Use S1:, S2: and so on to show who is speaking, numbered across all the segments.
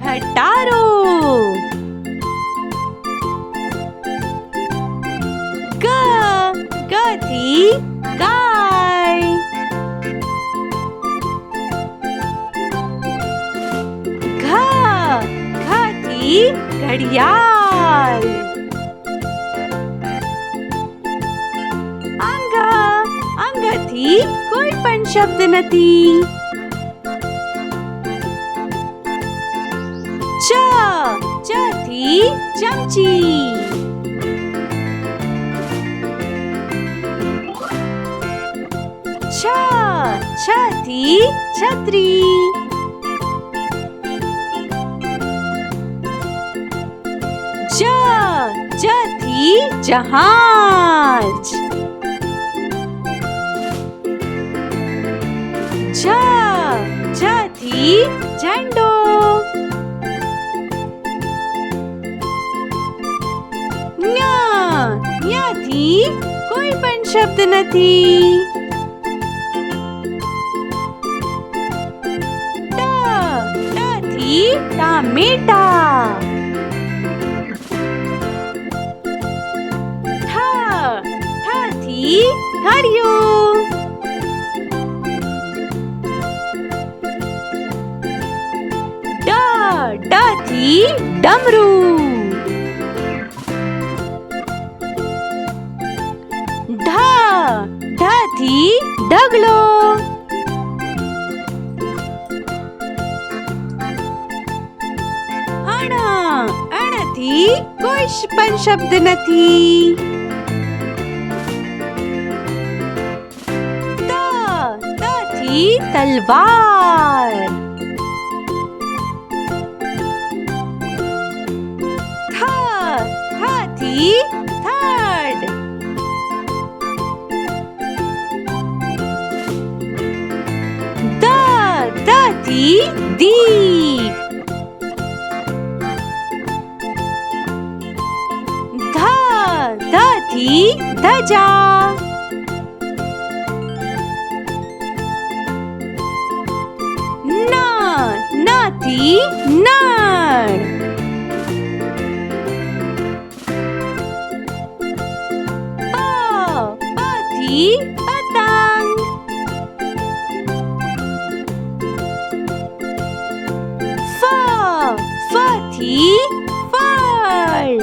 S1: घटारो ग थी गाय घ थी घड़ियाल અંગથી કોઈ પણ શબ્દ નથી ચ થી ચમચી છ થી છત્રી જ થી જહાજ झ थी झंडो ञ थी कोई पण शब्द नथी ट थी टामेटा ठ थी घड़ियो ड थी डमरू ढ थी ढगलो अण थी कोई पण शब्द नथी त थी तलवार थी थर्ड द थी दीप ध थी ध्वजा न थी नर पतंग फ थी फल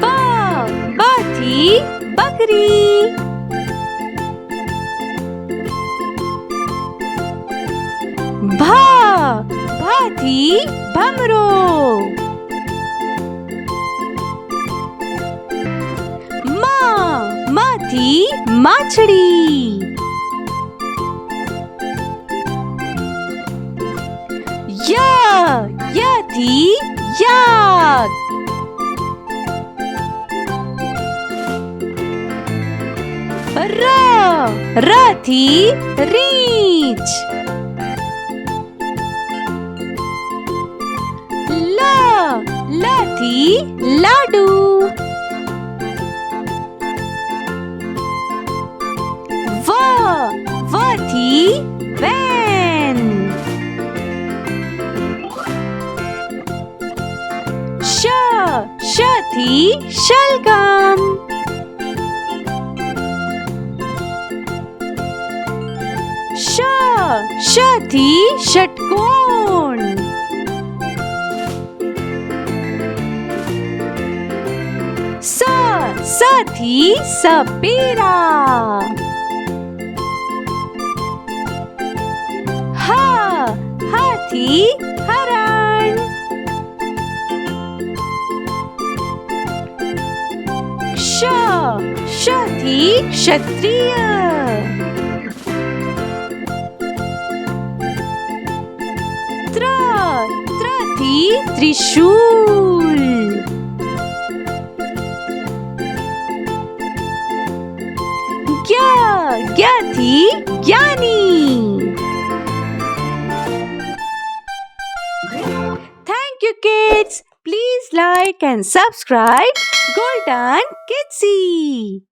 S1: ब थी बकरी भ थी भमरो थी माछड़ी य थी याक र थी रीछ ल थी लाडू व थी वैन श थी शलगम श थी षटकोण स थी सपेरा ह थी हरण श थी क्षत्रिय त्र थी त्रिशूल ज्ञ थी ज्ञानी Thank you kids. Please like and subscribe Golden Kidsy.